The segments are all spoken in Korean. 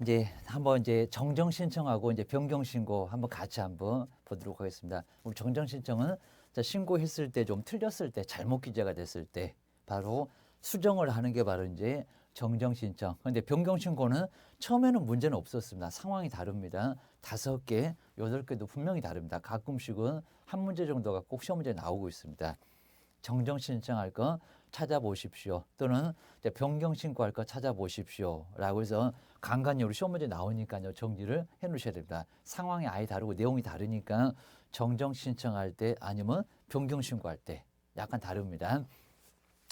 이제 한번 이제 정정 신청하고 이제 변경 신고 한번 같이 한번 보도록 하겠습니다. 우리 정정 신청은 자, 신고했을 때 좀 틀렸을 때 잘못 기재가 됐을 때 바로 수정을 하는 게 바로 이제 정정 신청. 근데 변경 신고는 처음에는 문제는 없었습니다. 상황이 다릅니다. 5개, 8개도 분명히 다릅니다. 가끔씩은 한 문제 정도가 꼭 시험 문제에 나오고 있습니다. 정정 신청할 거 찾아보십시오. 또는 이제 변경 신고할 거 찾아보십시오. 라고 해서 간간히 우리 시험 문제 나오니까요. 정리를 해 놓으셔야 됩니다. 상황이 아예 다르고 내용이 다르니까 정정 신청할 때 아니면 변경 신고할 때 약간 다릅니다.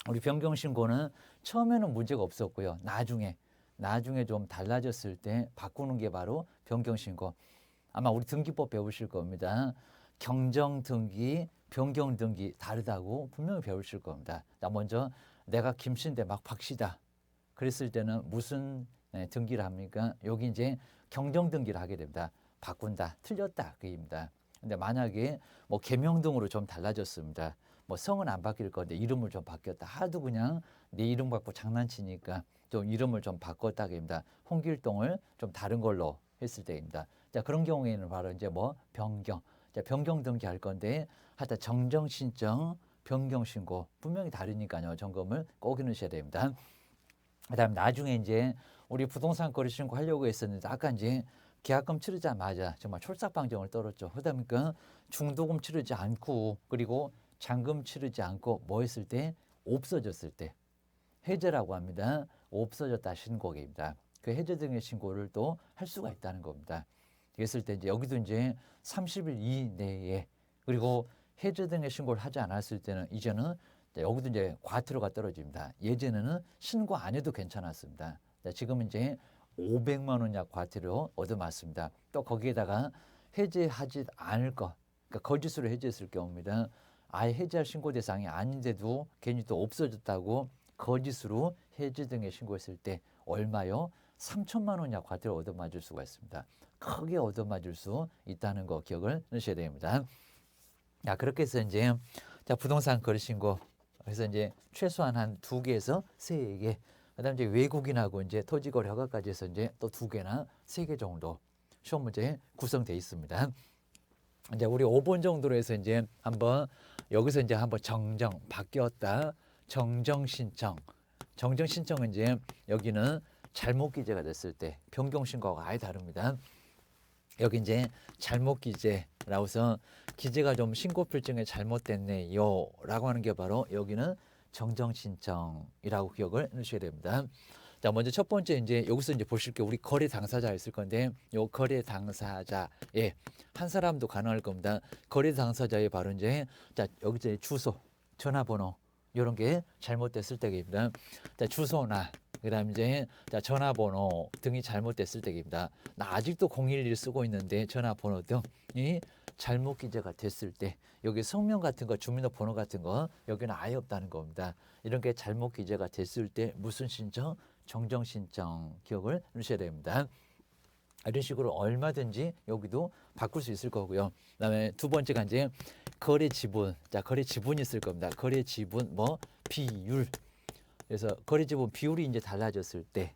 우리 변경 신고는 처음에는 문제가 없었고요. 나중에 좀 달라졌을 때 바꾸는 게 바로 변경 신고. 아마 우리 등기법 배우실 겁니다. 경정 등기, 변경 등기 다르다고 분명히 배우실 겁니다. 자, 먼저 내가 김씨인데 막 박씨다. 그랬을 때는 무슨 등기를 합니까? 여기 이제 경정 등기를 하게 됩니다. 바꾼다, 틀렸다 그 얘기입니다. 근데 만약에 뭐 개명 등으로 좀 달라졌습니다. 뭐 성은 안 바뀔 건데 이름을 좀 바뀌었다. 하도 그냥 내 이름 갖고 장난치니까 좀 이름을 좀 바꿨다 그입니다. 홍길동을 좀 다른 걸로 했을 때입니다. 자, 그런 경우에는 바로 이제 뭐 변경. 자, 변경 등기할 건데 하여튼 정정 신청, 변경 신고 분명히 다르니까요. 점검을 꼭 해놓으셔야 됩니다. 그다음 나중에 이제 우리 부동산 거래 신고 하려고 했었는데 아까 이제 계약금 치르자마자 정말 촐싹방정을 떨었죠. 그다음에 그 중도금 치르지 않고 그리고 잔금 치르지 않고 뭐 했을 때 없어졌을 때 해제라고 합니다. 없어졌다 신고입니다. 그 해제 등의 신고를 또 할 수가 있다는 겁니다. 그랬을 때 이제 여기도 이제 30일 이내에 그리고 해제 등의 신고를 하지 않았을 때는 이제는 여기도 이제 과태료가 떨어집니다. 예전에는 신고 안 해도 괜찮았습니다. 지금 이제 500만 원 약 과태료 얻어맞습니다. 또 거기에다가 해제하지 않을 것, 그러니까 거짓으로 해제했을 경우입니다. 아예 해제할 신고 대상이 아닌데도 괜히 또 없어졌다고 거짓으로 해제 등에 신고했을 때 얼마요? 3천만 원 약 과태료 얻어맞을 수가 있습니다. 크게 얻어맞을 수 있다는 거 기억을 하셔야 됩니다. 자, 그렇게 해서 이제 자, 부동산 거래 신고 그래서 이제 최소한 한 2개에서 3개. 그다음에 이제 외국인하고 이제 토지 거래 허가까지 해서 이제 또 2개나 3개 정도 시험 문제 구성되어 있습니다. 이제 우리 5번 정도로 해서 이제 한번 여기서 이제 한번 정정 바뀌었다. 정정 신청. 정정 신청은 이제 여기는 잘못 기재가 됐을 때 변경 신고가 아예 다릅니다. 여기 이제 잘못 기재라고 해서 기재가 좀 신고 필증에 잘못됐네요 라고 하는 게 바로 여기는 정정 신청이라고 기억을 해주셔야 됩니다. 자, 먼저 첫 번째 이제 여기서 이제 보실 게 우리 거래 당사자 있을 건데 요 거래 당사자의 한 사람도 가능할 겁니다. 거래 당사자의 바로 이제 자, 여기 이제 주소, 전화번호 이런 게 잘못됐을 때입니다. 자, 주소나 그다음 이제 자, 전화번호 등이 잘못됐을 때입니다. 나 아직도 011 쓰고 있는데 전화번호 등이 잘못 기재가 됐을 때 여기 성명 같은 거 주민등록번호 같은 거 여기는 아예 없다는 겁니다. 이런 게 잘못 기재가 됐을 때 무슨 신청? 정정 신청 기억을 해주셔야 됩니다. 이런 식으로 얼마든지 여기도 바꿀 수 있을 거고요. 그다음에 두 번째가 이제 거래 지분. 자, 거래 지분이 있을 겁니다. 거래 지분 뭐 비율. 그래서 거래 지분 비율이 이제 달라졌을 때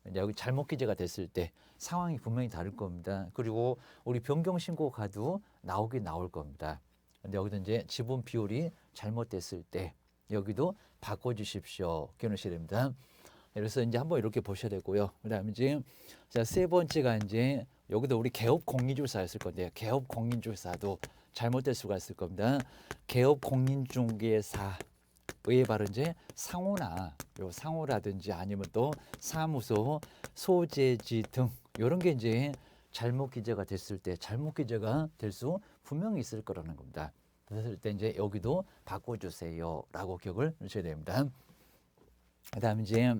이제 여기 잘못 기재가 됐을 때 상황이 분명히 다를 겁니다. 그리고 우리 변경 신고 가도 나오긴 나올 겁니다. 근데 여기도 이제 지분 비율이 잘못됐을 때 여기도 바꿔 주십시오. 기억하셔야 됩니다. 그래서 이제 한번 이렇게 보셔야 되고요. 그다음에 이제 자, 세 번째가 이제 여기도 우리 개업 공인중개사였을 건데요. 개업 공인중개사도 잘못될 수가 있을 겁니다. 개업 공인중개사의 바로 이제 상호나 요 상호라든지 아니면 또 사무소 소재지 등 이런 게 이제 잘못 기재가 됐을 때 잘못 기재가 될 수 분명히 있을 거라는 겁니다. 그랬을 때 이제 여기도 바꿔주세요라고 기억을 하셔야 됩니다. 그다음에 이제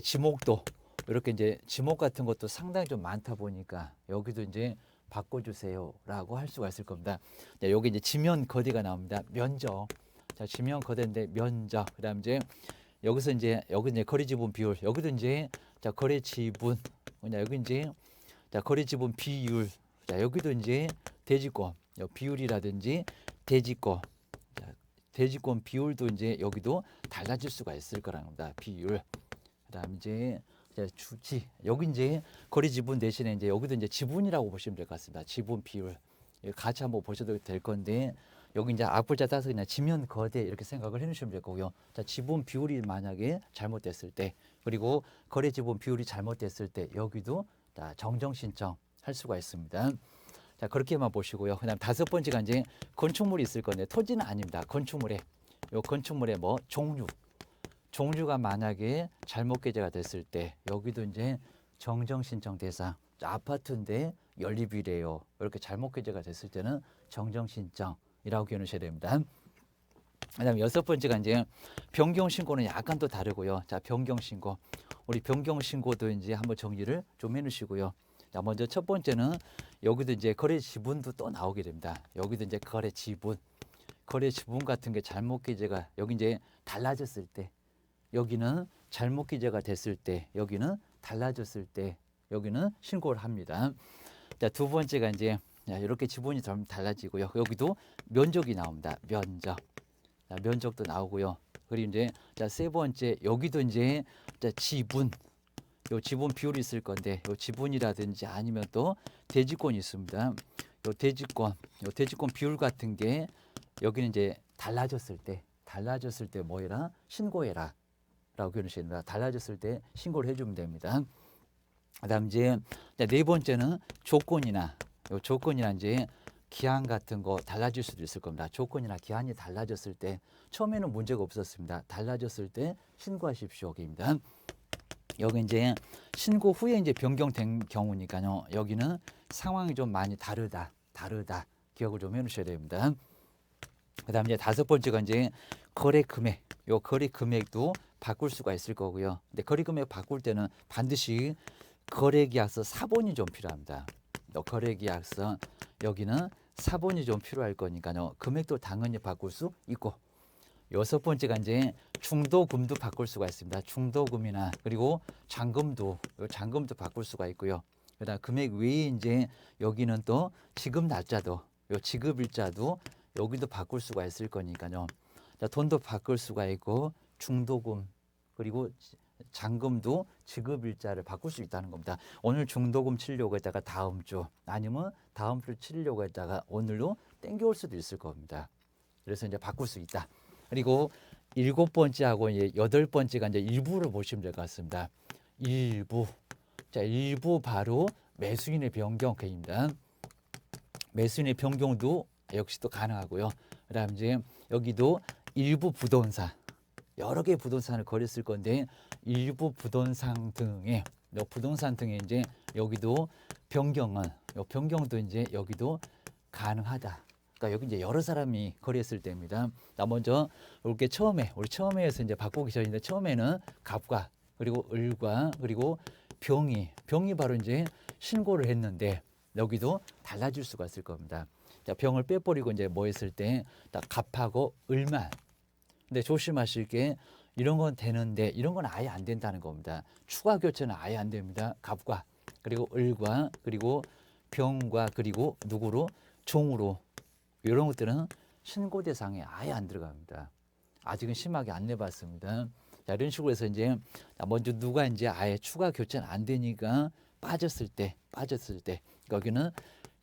지목도 이렇게 이제 지목 같은 것도 상당히 좀 많다 보니까 여기도 이제 바꿔주세요라고 할 수가 있을 겁니다. 자, 여기 이제 지면 거래가 나옵니다. 면적. 자, 지면 거래인데 면적. 그다음 이제 여기서 이제 여기 이제 거래 지분 비율. 여기도 이제 자, 거래 지분. 뭐냐 여기 이제 자, 거래 지분 비율. 자, 여기도 이제 대지권 비율이라든지 대지권. 대지권 비율도 이제 여기도 달라질 수가 있을 거라는 겁니다. 비율. 그다음 이제 이제 주지 여기 이제 거래 지분 대신에 이제 여기도 이제 지분이라고 보시면 될 것 같습니다. 지분 비율 같이 한번 보셔도 될 건데 여기 이제 앞글자 따서 그냥 지면 거대 이렇게 생각을 해주시면 될 거고요. 자, 지분 비율이 만약에 잘못됐을 때 그리고 거래 지분 비율이 잘못됐을 때 여기도 자, 정정 신청 할 수가 있습니다. 자, 그렇게만 보시고요. 그다음 다섯 번째가 이제 건축물이 있을 건데 토지는 아닙니다. 건축물에 요 건축물의 뭐 종류가 만약에 잘못 게재가 됐을 때 여기도 이제 정정 신청 대상 아파트인데 연립이래요. 이렇게 잘못 게재가 됐을 때는 정정 신청이라고 기억하셔야 됩니다. 그다음에 여섯 번째가 이제 변경 신고는 약간 또 다르고요. 자, 변경 신고. 우리 변경 신고도 이제 한번 정리를 좀 해놓으시고요. 자, 먼저 첫 번째는 여기도 이제 거래 지분도 또 나오게 됩니다. 여기도 이제 거래 지분 같은 게 잘못 기재가 여기 이제 달라졌을 때 여기는 잘못 기재가 됐을 때 여기는 달라졌을 때 여기는 신고를 합니다. 자, 두 번째가 이제 이렇게 지분이 좀 달라지고요. 여기도 면적이 나옵니다. 면적. 자, 면적도 나오고요. 그리고 이제 자, 세 번째 여기도 이제 자, 지분. 요 지분 비율이 있을 건데 요 지분이라든지 아니면 또 대지권이 있습니다. 요 대지권 비율 같은 게 여기는 이제 달라졌을 때 뭐해라? 신고해라. 라고 표현하십니다. 달라졌을 때 신고를 해주면 됩니다. 그다음 이제 네 번째는 조건이나 이제 기한 같은 거 달라질 수도 있을 겁니다. 조건이나 기한이 달라졌을 때 처음에는 문제가 없었습니다. 달라졌을 때 신고하십시오입니다. 여기 이제 신고 후에 이제 변경된 경우니까요. 여기는 상황이 좀 많이 다르다 기억을 좀 해놓으셔야 됩니다. 그다음 이제 다섯 번째가 이제 거래 금액. 요 거래 금액도 바꿀 수가 있을 거고요. 근데 거래 금액 바꿀 때는 반드시 거래계약서 사본이 좀 필요합니다. 거래계약서 여기는 사본이 좀 필요할 거니까요. 금액도 당연히 바꿀 수 있고 여섯 번째가 이제 중도금도 바꿀 수가 있습니다. 중도금이나 그리고 잔금도 바꿀 수가 있고요. 그다음 금액 외에 이제 여기는 또 지급 날짜도 지급 일자도 여기도 바꿀 수가 있을 거니까요. 자, 돈도 바꿀 수가 있고 중도금 그리고 잔금도 지급 일자를 바꿀 수 있다는 겁니다. 오늘 중도금 치려고 했다가 다음 주 아니면 다음 주 치려고 했다가 오늘로 땡겨올 수도 있을 겁니다. 그래서 이제 바꿀 수 있다. 그리고 일곱 번째하고 이제 여덟 번째가 이제 일부를 보시면 될 것 같습니다. 일부. 자, 일부 바로 매수인의 변경입니다. 매수인의 변경도 역시 또 가능하고요. 그다음 이제 여기도 일부 부동산 여러 개의 부동산을 거래했을 건데 일부 부동산 등에 이제 여기도 변경도 이제 여기도 가능하다. 그러니까 여기 이제 여러 사람이 거래했을 때입니다. 자, 먼저 이렇게 우리 처음에서 이제 바꾸기 전인데 처음에는 갑과 그리고 을과 그리고 병이 바로 이제 신고를 했는데 여기도 달라질 수가 있을 겁니다. 자, 병을 빼버리고 이제 뭐 했을 때 갑하고 을만. 근데 조심하실 게 이런 건 되는데 이런 건 아예 안 된다는 겁니다. 추가 교체는 아예 안 됩니다. 갑과 그리고 을과 그리고 병과 그리고 누구로 종으로 이런 것들은 신고 대상에 아예 안 들어갑니다. 아직은 심하게 안 내봤습니다. 자, 이런 식으로 해서 이제 먼저 누가 이제 아예 추가 교체는 안 되니까 빠졌을 때 여기는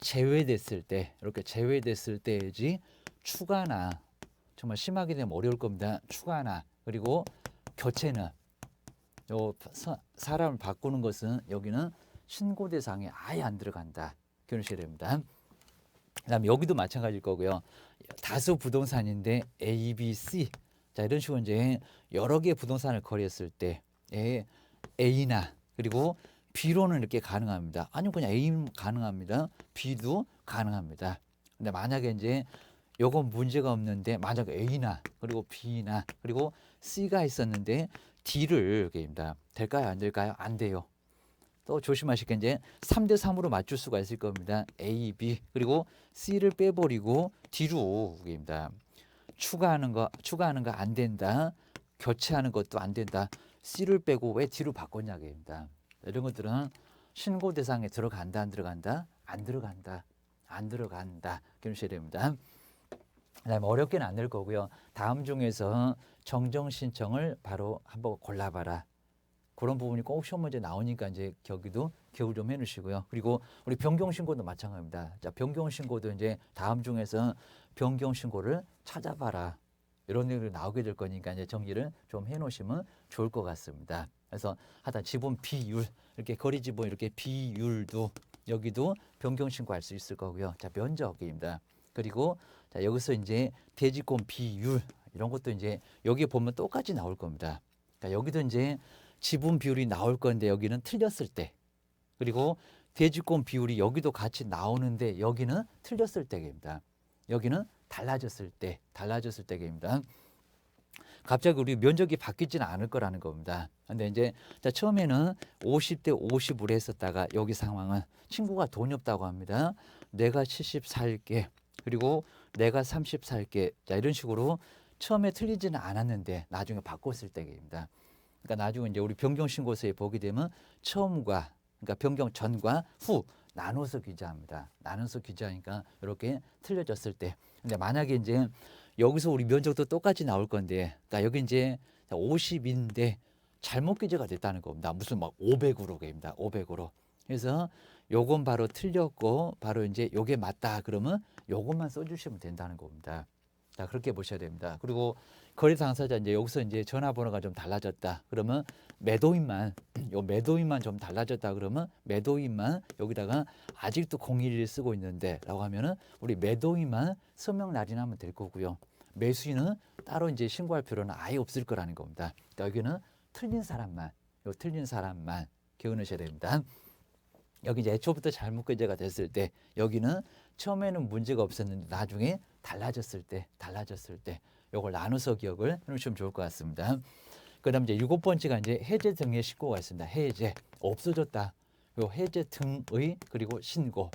제외됐을 때 이렇게 제외됐을 때지 추가나 정말 심하게 되면 어려울 겁니다. 추가나 그리고 교체는 사람을 바꾸는 것은 여기는 신고 대상에 아예 안 들어간다. 기억하셔야 됩니다. 그다음에 여기도 마찬가지일 거고요. 다수 부동산인데 A, B, C 자 이런 식으로 이제 여러 개의 부동산을 거래했을 때 A나 그리고 B로는 이렇게 가능합니다. 아니면 그냥 A는 가능합니다. B도 가능합니다. 근데 만약에 이제 요건 문제가 없는데 만약에 A나 그리고 B나 그리고 C가 있었는데 D를 입니다. 될까요? 안 될까요? 안 돼요. 또 조심하실 게 이제 3대 3으로 맞출 수가 있을 겁니다. A, B 그리고 C를 빼버리고 D로 입니다. 추가하는 거 안 된다. 교체하는 것도 안 된다. C를 빼고 왜 D로 바꿨냐입니다. 이런 것들은 신고 대상에 들어간다 안 들어간다? 안 들어간다. 기억하셔야 됩니다. 그다음에 어렵게는 안 될 거고요. 다음 중에서 정정 신청을 바로 한번 골라봐라. 그런 부분이 꼭 시험 문제 나오니까 이제 여기도 기억을 좀 해놓으시고요. 그리고 우리 변경 신고도 마찬가지입니다. 자, 변경 신고도 이제 다음 중에서 변경 신고를 찾아봐라. 이런 내용이 나오게 될 거니까 이제 정리를 좀 해놓으시면 좋을 것 같습니다. 그래서 하여튼 지분 비율, 이렇게 거리 지분 이렇게 비율도 여기도 변경 신고할 수 있을 거고요. 자, 면적입니다. 그리고 자, 여기서 이제 대지권 비율 이런 것도 이제 여기 보면 똑같이 나올 겁니다. 그러니까 여기도 이제 지분 비율이 나올 건데 여기는 틀렸을 때, 그리고 대지권 비율이 여기도 같이 나오는데 여기는 틀렸을 때입니다. 여기는 달라졌을 때입니다. 갑자기 우리 면적이 바뀌지는 않을 거라는 겁니다. 근데 이제 자, 처음에는 50대 50으로 했었다가 여기 상황은 친구가 돈이 없다고 합니다. 내가 70 살게, 그리고 내가 30 살게. 자, 이런 식으로 처음에 틀리지는 않았는데 나중에 바꿨을 때입니다. 그러니까 나중에 이제 우리 변경 신고서에 보게 되면 처음과, 그러니까 변경 전과 후 나눠서 기재합니다. 나눠서 기재하니까 이렇게 틀려졌을 때. 근데 만약에 이제 여기서 우리 면적도 똑같이 나올 건데, 그러니까 여기 이제 50인데 잘못 기재가 됐다는 겁니다. 무슨 막 500으로 됩니다. 500으로. 그래서 요건 바로 틀렸고 바로 이제 요게 맞다 그러면 요것만 써주시면 된다는 겁니다. 자, 그렇게 보셔야 됩니다. 그리고 거래 당사자 이제 여기서 이제 전화번호가 좀 달라졌다 그러면 매도인만, 요 매도인만 좀 달라졌다 그러면 매도인만 여기다가 아직도 011 쓰고 있는데라고 하면은 우리 매도인만 서명 날인하면 될 거고요. 매수인은 따로 이제 신고할 필요는 아예 없을 거라는 겁니다. 그러니까 여기는 틀린 사람만, 요 틀린 사람만 기억하셔야 됩니다. 여기 이제 애초부터 잘못 기재가 됐을 때, 여기는 처음에는 문제가 없었는데 나중에 달라졌을 때 요걸 나눠서 기억을 해놓으시면 좋을 것 같습니다. 그 다음 이제 7번째가 이제 해제 등의 신고가 있습니다. 해제, 없어졌다. 요 해제 등의 그리고 신고.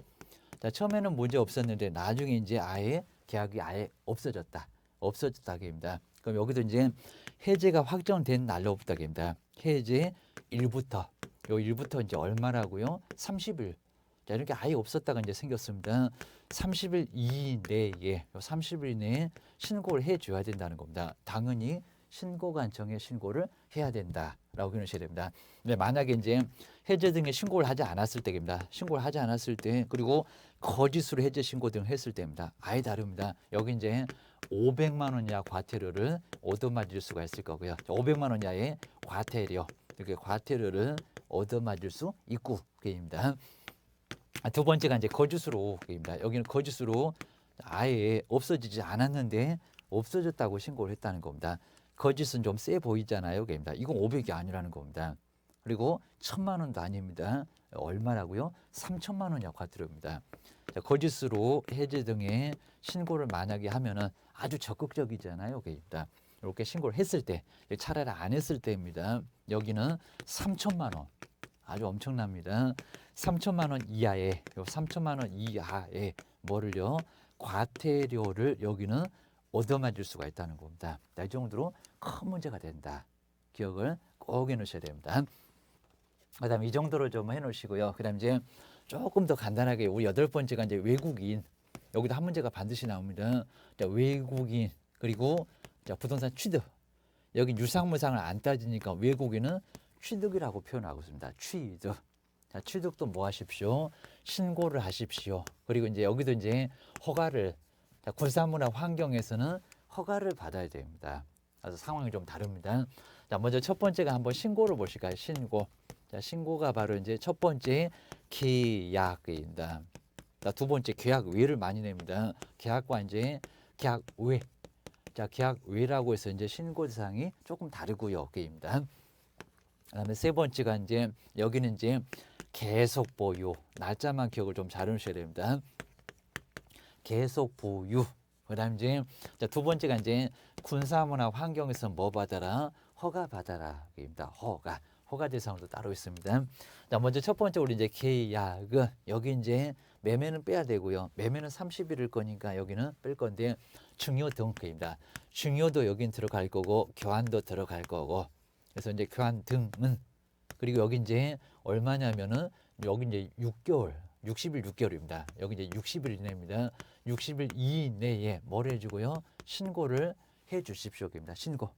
자, 처음에는 문제 없었는데 나중에 이제 아예 계약이 아예 없어졌다입니다. 그럼 여기도 이제 해제가 확정된 날로부터입니다. 해제 일부터, 요 일부터 이제 얼마라고요? 30일. 자, 이렇게 아예 없었다가 이제 생겼습니다. 30일 이내에, 요 30일 내에 신고를 해줘야 된다는 겁니다. 당연히 신고관청에 신고를 해야 된다라고 해놓으셔야 됩니다. 근데 만약에 이제 해제 등에 신고를 하지 않았을 때입니다. 신고를 하지 않았을 때, 그리고 거짓으로 해제 신고 등을 했을 때입니다. 아예 다릅니다. 여기 이제 500만 원 이하 과태료를 얻어맞을 수가 있을 거고요. 500만 원 이하의 과태료, 이렇게 과태료를 얻어맞을 수 있고 그게입니다. 두 번째가 이제 거짓으로 그게입니다. 여기는 거짓으로 아예 없어지지 않았는데 없어졌다고 신고를 했다는 겁니다. 거짓은 좀 세 보이잖아요. 그게입니다. 이건 500이 아니라는 겁니다. 그리고 1000만 원도 아닙니다. 얼마라고요? 3000만 원이야 과태료입니다. 자, 거짓으로 해제 등의 신고를 만약에 하면은 아주 적극적이잖아요. 그게입니다. 이렇게 신고를 했을 때, 차라리 안 했을 때입니다. 여기는 3000만 원. 아주 엄청납니다. 3000만 원 이하에, 요 3000만 원 이하에 뭐를요? 과태료를 여기는 얻어맞을 수가 있다는 겁니다. 이 정도로 큰 문제가 된다. 기억을 꼭 해놓으셔야 됩니다. 그 다음에 이 정도로 좀 해놓으시고요. 그 다음 이제 조금 더 간단하게 우리 8번째가 이제 외국인. 여기도 한 문제가 반드시 나옵니다. 자, 외국인, 그리고 자, 부동산 취득. 여기 유상무상을 안 따지니까 외국인은 취득이라고 표현하고 있습니다. 취득. 자, 취득도 뭐 하십시오? 신고를 하십시오. 그리고 이제 여기도 이제 허가를, 자, 군사문화 환경에서는 허가를 받아야 됩니다. 그래서 상황이 좀 다릅니다. 자, 먼저 첫 번째가 한번 신고를 보실까요? 신고. 자, 신고가 바로 이제 첫 번째 계약입니다. 자, 두 번째 계약 외를 많이 냅니다. 계약과 이제 계약 외. 자, 계약 외라고 해서 이제 신고 대상이 조금 다르고요. 게입니다. 그다음에 세 번째가 이제 여기는 이제 계속 보유. 날짜만 기억을 좀 잘 해주셔야 됩니다. 계속 보유. 그다음 이제 자, 두 번째가 이제 군사문화 환경에서 뭐 받아라? 허가 받아라입니다. 허가 대상도 따로 있습니다. 자, 먼저 첫 번째 우리 이제 계약은 여기 이제 매매는 빼야 되고요. 매매는 30일일 거니까 여기는 뺄 건데 중요 등입니다. 중요도 여긴 들어갈 거고 교환도 들어갈 거고. 그래서 이제 교환 등은, 그리고 여기 이제 얼마냐면은 여기 이제 6개월, 60일 6개월입니다. 여기 이제 60일 이내입니다. 60일 이내에 뭘 해주고요? 신고를 해 주십시오입니다. 신고.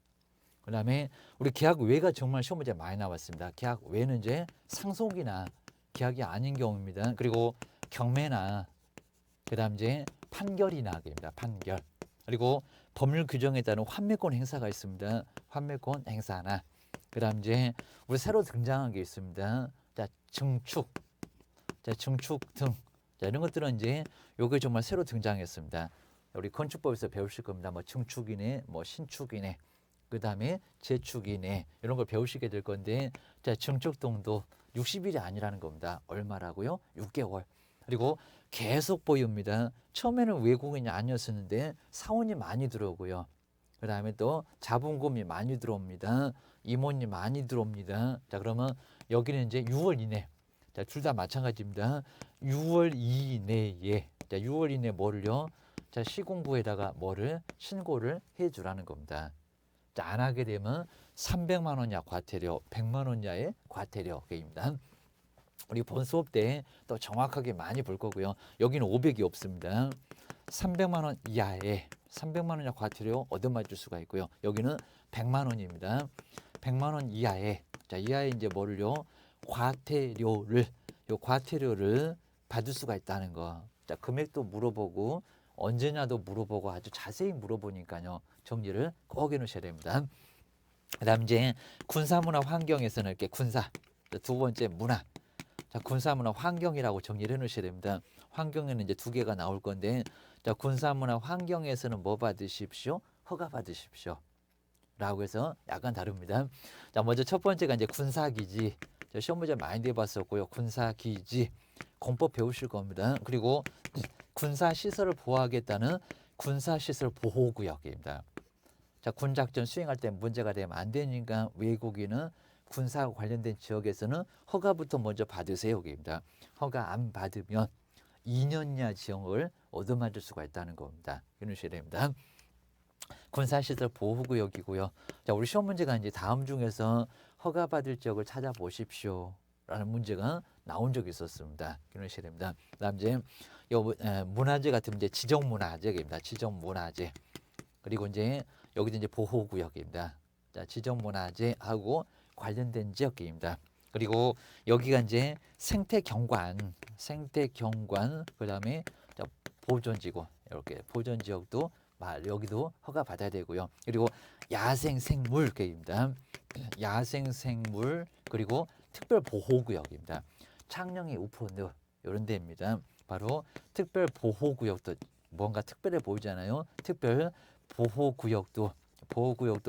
그다음에 우리 계약 외가 정말 시험 문제 많이 나왔습니다. 계약 외는 이제 상속이나 계약이 아닌 경우입니다. 그리고 경매나 그다음 이제 판결이나 입니다. 판결. 그리고 법률 규정에 따른 환매권 행사가 있습니다. 환매권 행사나 그다음 이제 우리 새로 등장한 게 있습니다. 자, 증축. 자, 증축 등. 자, 이런 것들은 이제 요게 정말 새로 등장했습니다. 우리 건축법에서 배우실 겁니다. 뭐 증축이네, 뭐 신축이네. 그다음에 재축이네. 이런 걸 배우시게 될 건데 자, 증축등도 60일이 아니라는 겁니다. 얼마라고요? 6개월. 그리고 계속 보유입니다. 처음에는 외국인이 아니었었는데 사원이 많이 들어오고요. 그다음에 또 자본금이 많이 들어옵니다. 임원이 많이 들어옵니다. 자, 그러면 여기는 이제 6월 이내. 자, 둘 다 마찬가지입니다. 6월 이내에 자, 6월 이내 뭐를요? 자, 시공부에다가 뭐를 신고를 해 주라는 겁니다. 자, 안 하게 되면 300만 원 이하 과태료, 100만 원 이하의 과태료입니다. 우리 본 수업 때 또 정확하게 많이 볼 거고요. 여기는 500이 없습니다. 300만 원 이하에 300만 원 이하 과태료 얻어맞을 수가 있고요. 여기는 100만 원입니다. 100만 원 이하에 자, 이하에 이제 뭐를요? 과태료를 받을 수가 있다는 거. 자, 금액도 물어보고 언제냐도 물어보고 아주 자세히 물어보니까요. 정리를 꼭 해놓으셔야 됩니다. 그다음 이제 군사문화 환경에서는 이렇게 군사 두 번째 문화. 자, 군사문화 환경이라고 정리를 해놓으셔야 됩니다. 환경에는 이제 두 개가 나올 건데, 자, 군사문화 환경에서는 뭐 받으십시오? 허가 받으십시오. 라고 해서 약간 다릅니다. 자, 먼저 첫 번째가 이제 군사기지. 자, 시험 문제 많이 내봤었고요. 군사기지. 공법 배우실 겁니다. 그리고 군사시설을 보호하겠다는 군사시설 보호구역입니다. 자, 군작전 수행할 때 문제가 되면 안 되니까 외국인은 군사와 관련된 지역에서는 허가부터 먼저 받으세요. 여기입니다. 허가 안 받으면 2년 이하 징역을 얻어맞을 수가 있다는 겁니다. 이해하셔야 됩니다. 군사시설 보호구역이고요. 자, 우리 시험 문제가 이제 다음 중에서 허가받을 지역을 찾아보십시오. 라는 문제가 나온 적이 있었습니다. 이해하셔야 됩니다. 그다음 이제 문화재 같은 이제 지정문화재입니다. 지정문화재. 그리고 이제 여기도 이제 보호구역입니다. 자, 지정문화재하고 관련된 지역입니다. 그리고 여기가 이제 생태경관, 그다음에 보존지구 이렇게 보존지역도 여기도 허가 받아야 되고요. 그리고 야생생물입니다. 야생생물 그리고 특별보호구역입니다. 창녕이 우포늪 이런 데입니다. 바로 특별보호구역도 뭔가 특별해 보이잖아요. 특별보호구역도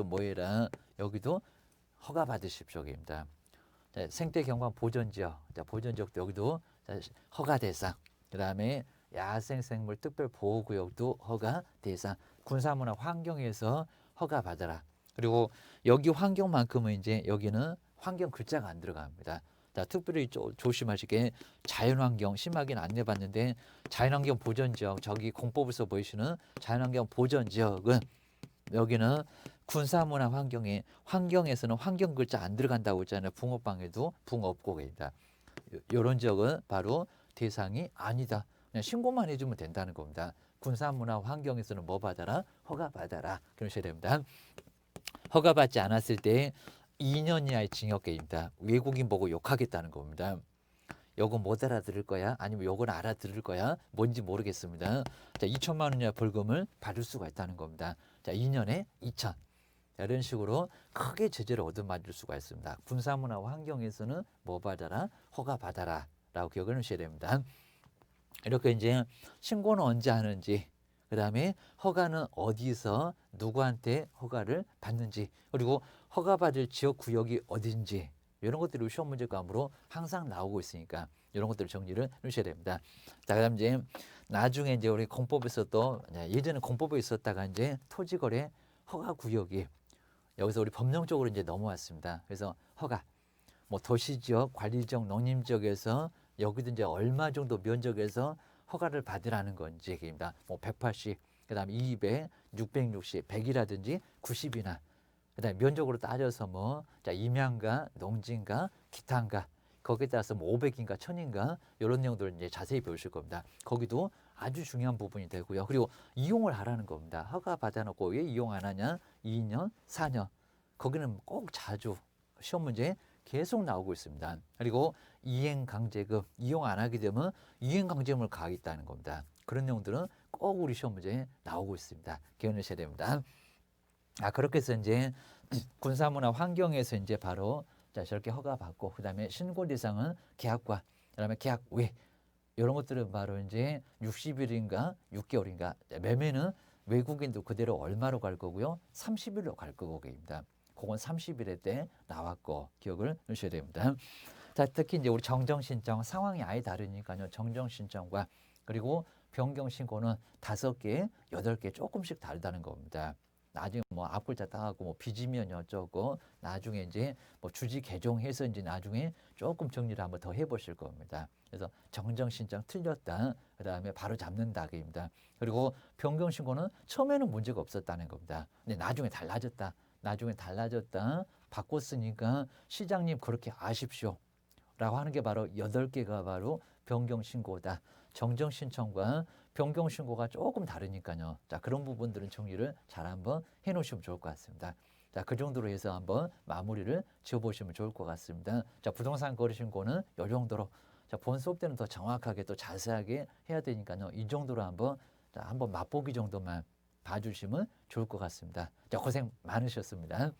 뭐해라 여기도 허가 받으십시오입니다. 생태경관 보존지역, 보존지역도 여기도 허가 대상. 그다음에 야생생물 특별보호구역도 허가 대상. 군사문화 환경에서 허가 받아라. 그리고 여기 환경만큼은 이제 여기는 환경 글자가 안 들어갑니다. 자, 특별히 조심하시게 자연환경 심하게는 안 내봤는데 자연환경 보전지역 저기 공법에서 보이시는 자연환경 보전지역은 여기는 군사문화 환경에서는 환경 글자 안 들어간다고 했잖아요. 붕어빵에도 붕어업고입니다. 이런 지역은 바로 대상이 아니다. 그냥 신고만 해주면 된다는 겁니다. 군사문화 환경에서는 뭐 받아라? 허가 받아라. 그러셔야 됩니다. 허가받지 않았을 때 2년 이하의 징역입니다. 외국인 보고 욕하겠다는 겁니다. 요거 못 알아들을 거야? 아니면 요건 알아들을 거야? 뭔지 모르겠습니다. 자, 2천만 원 이하 벌금을 받을 수가 있다는 겁니다. 자, 2년에 2천. 자, 이런 식으로 크게 제재를 얻어맞을 수가 있습니다. 군사문화 환경에서는 뭐 받아라? 허가 받아라. 라고 기억을 하셔야 됩니다. 이렇게 이제 신고는 언제 하는지, 그 다음에 허가는 어디서 누구한테 허가를 받는지, 그리고 허가받을 지역 구역이 어딘지 이런 것들이 시험 문제감으로 항상 나오고 있으니까 이런 것들을 정리를 해주셔야 됩니다. 자, 그다음 이제 나중에 이제 우리 공법에서 또 예전에 공법에 있었다가 이제 토지거래 허가 구역이 여기서 우리 법령적으로 이제 넘어왔습니다. 그래서 허가 뭐 도시지역, 관리지역, 농림지역에서 여기도 이제 얼마 정도 면적에서 허가를 받으라는 건지 얘기입니다. 뭐 180, 그다음에 200, 660, 100이라든지 90이나 그다음에 면적으로 따져서 뭐 자, 임야인가, 농지인가, 기타인가 거기에 따라서 뭐 500인가, 1000인가 이런 내용들을 이제 자세히 배우실 겁니다. 거기도 아주 중요한 부분이 되고요. 그리고 이용을 하라는 겁니다. 허가 받아놓고 왜 이용 안 하냐? 2년, 4년. 거기는 꼭 자주 시험 문제 계속 나오고 있습니다. 그리고 이행강제금 이용 안 하게 되면 이행강제금을 가하겠다는 겁니다. 그런 내용들은 꼭 우리 시험 문제에 나오고 있습니다. 기억하셔야 됩니다. 그렇게 해서 이제 군사문화 환경에서 이제 바로 자, 저렇게 허가받고, 그 다음에 신고 대상은 계약과, 그 다음에 계약 외, 이런 것들은 바로 이제 60일인가 6개월인가, 매매는 외국인도 그대로 얼마로 갈 거고요. 30일로 갈 거고입니다. 그건 30일에 때 나왔고, 기억을 하셔야 됩니다. 자, 특히 이제 우리 정정신청 상황이 아예 다르니까요. 정정신청과 그리고 변경신고는 5개, 8개 조금씩 다르다는 겁니다. 나중에 뭐 앞글자 따가고 뭐 빚으면 어쩌고 나중에 이제 뭐 주지 개종해서 이제 나중에 조금 정리를 한번 더 해보실 겁니다. 그래서 정정 신청 틀렸다, 그 다음에 바로 잡는다입니다. 그리고 변경 신고는 처음에는 문제가 없었다는 겁니다. 근데 나중에 달라졌다, 바꿨으니까 시장님 그렇게 아십시오 라고 하는 게 바로 8개가 바로 변경 신고다. 정정 신청과 변경 신고가 조금 다르니까요. 자, 그런 부분들은 정리를 잘 한번 해 놓으시면 좋을 것 같습니다. 자, 그 정도로 해서 한번 마무리를 지어 보시면 좋을 것 같습니다. 자, 부동산 거래 신고는 이 정도로, 자, 본 수업 때는 더 정확하게 또 자세하게 해야 되니까요. 이 정도로 한번, 자, 한번 맛보기 정도만 봐주시면 좋을 것 같습니다. 자, 고생 많으셨습니다.